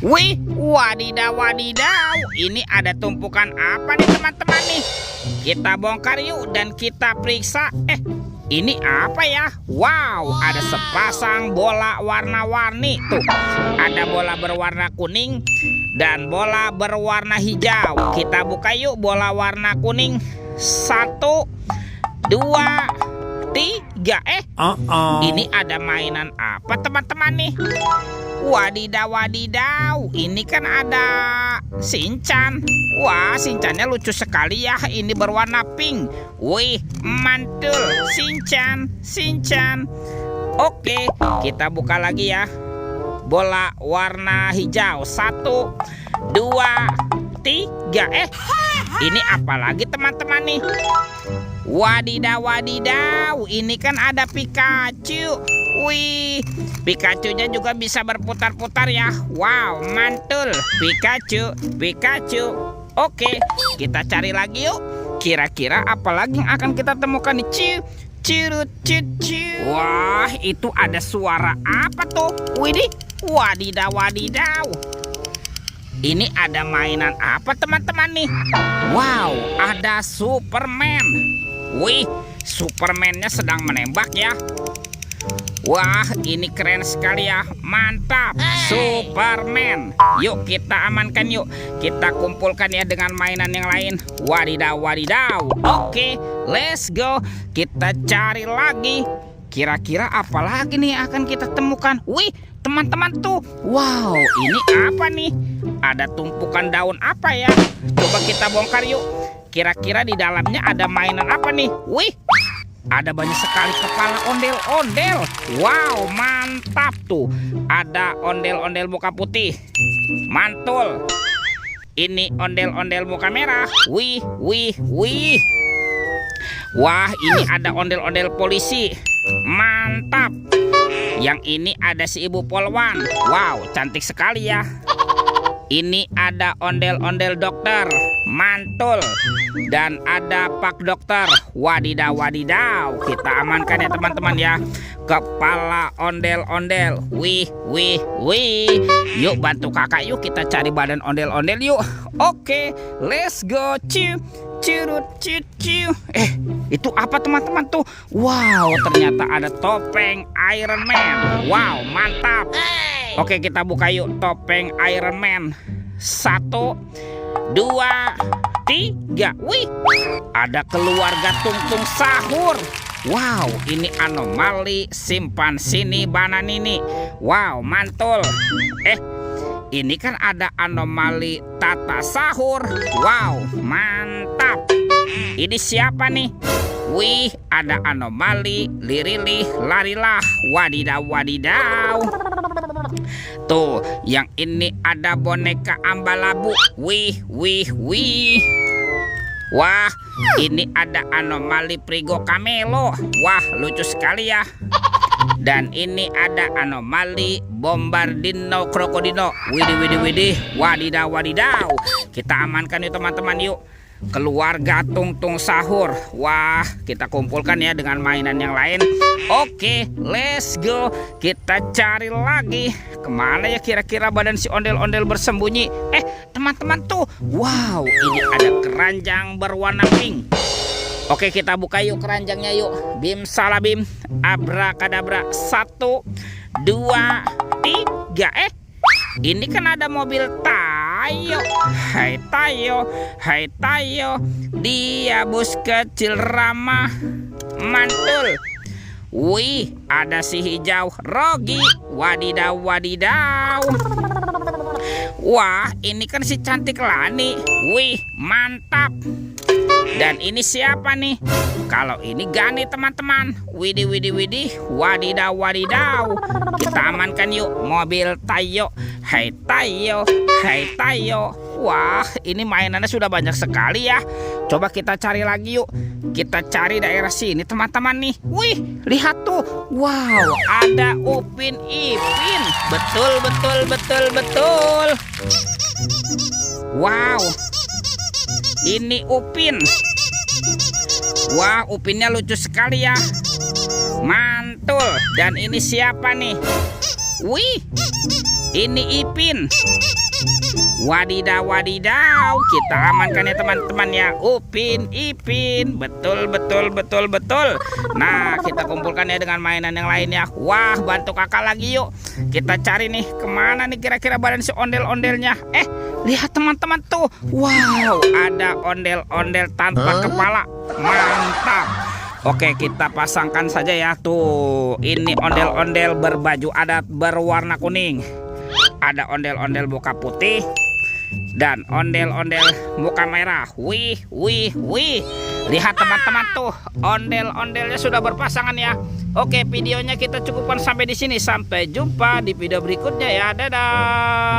Wih, wadidaw, wadidaw. Ini ada tumpukan apa nih teman-teman nih? Kita bongkar yuk dan kita periksa. Ini apa ya? Wow, ada sepasang bola warna-warni. Tuh, ada bola berwarna kuning dan bola berwarna hijau. Kita buka yuk bola warna kuning. 1, 2, 3. Ini ada mainan apa teman-teman nih? Wadidaw, wadidaw. Ini kan ada Shinchan. Wah, Shinchannya lucu sekali ya. Ini berwarna pink. Wih, mantul. Shinchan, Shinchan. Oke, kita buka lagi ya. Bola warna hijau. 1, 2, 3. Ini apa lagi teman-teman nih? Wadidaw, wadidaw. Ini kan ada Pikachu. Wih, Pikachu-nya juga bisa berputar-putar ya. Wow, mantul. Pikachu, Pikachu. Oke, kita cari lagi yuk. Kira-kira apa lagi yang akan kita temukan nih? Cirut, ciu. Wah, itu ada suara apa tuh? Widih, wadidaw, wadidaw. Ini ada mainan apa teman-teman nih? Wow, ada Superman. Wih, Superman-nya sedang menembak ya. Wah, ini keren sekali ya. Mantap, Superman. Yuk kita amankan yuk. Kita kumpulkan ya dengan mainan yang lain. Wadidaw, wadidaw. Oke, let's go. Kita cari lagi. Kira-kira apa lagi nih akan kita temukan? Wih, teman-teman tuh. Wow, ini apa nih? Ada tumpukan daun apa ya? Coba kita bongkar yuk. Kira-kira di dalamnya ada mainan apa nih? Wih, ada banyak sekali kepala ondel-ondel. Wow, mantap tuh. Ada ondel-ondel muka putih. Mantul. Ini ondel-ondel muka merah. Wih, wih, wih. Wah, ini ada ondel-ondel polisi. Mantap. Yang ini ada si ibu polwan. Wow, cantik sekali ya. Ini ada ondel-ondel dokter. Mantul. Dan ada pak dokter. Wadidaw, wadidaw. Kita amankan ya teman-teman ya. Kepala ondel-ondel. Wih, wih, wih. Yuk bantu kakak yuk. Kita cari badan ondel-ondel yuk. Oke, let's go. Ciu, cirut, ciu, ciu. Itu apa teman-teman tuh? Wow, ternyata ada topeng Iron Man. Wow, mantap. Oke, kita buka yuk topeng Iron Man. 1, 2, 3. Wih, ada keluarga Tung-Tung Sahur. Wow, ini anomali simpan sini bananini. Wow, mantul. Ini kan ada anomali Tata Sahur. Wow, mantap. Ini siapa nih? Wih, ada anomali Lirilih Larilah. Wadidaw, wadidaw. Tuh, yang ini ada boneka Ambalabu. Wih, wih, wih. Wah, ini ada anomali Prigo Kamelo. Wah, lucu sekali ya. Dan ini ada anomali Bombardino Krokodino. Widih, widih, widih. Wadidaw, wadidaw. Kita amankan yuk teman-teman yuk. Keluarga Tung-Tung Sahur. Wah, kita kumpulkan ya dengan mainan yang lain. Oke, let's go. Kita cari lagi. Kemana ya kira-kira badan si ondel-ondel bersembunyi? Teman-teman tuh. Wow, ini ada keranjang berwarna pink. Oke, kita buka yuk keranjangnya yuk. Bim salabim, abrakadabra. 1, 2, 3. Ini kan ada mobil Tayo. Hai Tayo, hai Tayo. Dia bus kecil ramah. Mantul. Wih, ada si hijau Rogi. Wadidaw, wadidaw. Wah, ini kan si cantik Lani. Wih, mantap. Dan ini siapa nih? Kalau ini Gani teman-teman. Widih, widih, widih. Wadidaw, wadidaw. Kita amankan yuk mobil Tayo. Hai Tayo, hai Tayo. Wah, ini mainannya sudah banyak sekali ya. Coba kita cari lagi yuk. Kita cari daerah sini teman-teman nih. Wih, lihat tuh. Wow, ada Upin Ipin. Betul, betul, betul, betul. Wow, ini Upin. Wah, Upinnya lucu sekali ya. Mantul. Dan ini siapa nih? Wih, ini Ipin. Wadidaw, wadidaw. Kita amankan ya teman-teman ya. Upin, Ipin. Betul, betul, betul, betul. Nah, kita kumpulkan ya dengan mainan yang lainnya. Wah, bantu kakak lagi yuk. Kita cari nih, kemana nih kira-kira badan si ondel-ondelnya. Lihat teman-teman tuh. Wow, ada ondel-ondel tanpa kepala. Mantap. Oke, kita pasangkan saja ya. Tuh, ini ondel-ondel berbaju adat berwarna kuning. Ada ondel-ondel muka putih dan ondel-ondel muka merah. Wih, wih, wih. Lihat teman-teman tuh, ondel-ondelnya sudah berpasangan ya. Oke, videonya kita cukupkan sampai di sini. Sampai jumpa di video berikutnya ya. Dadah.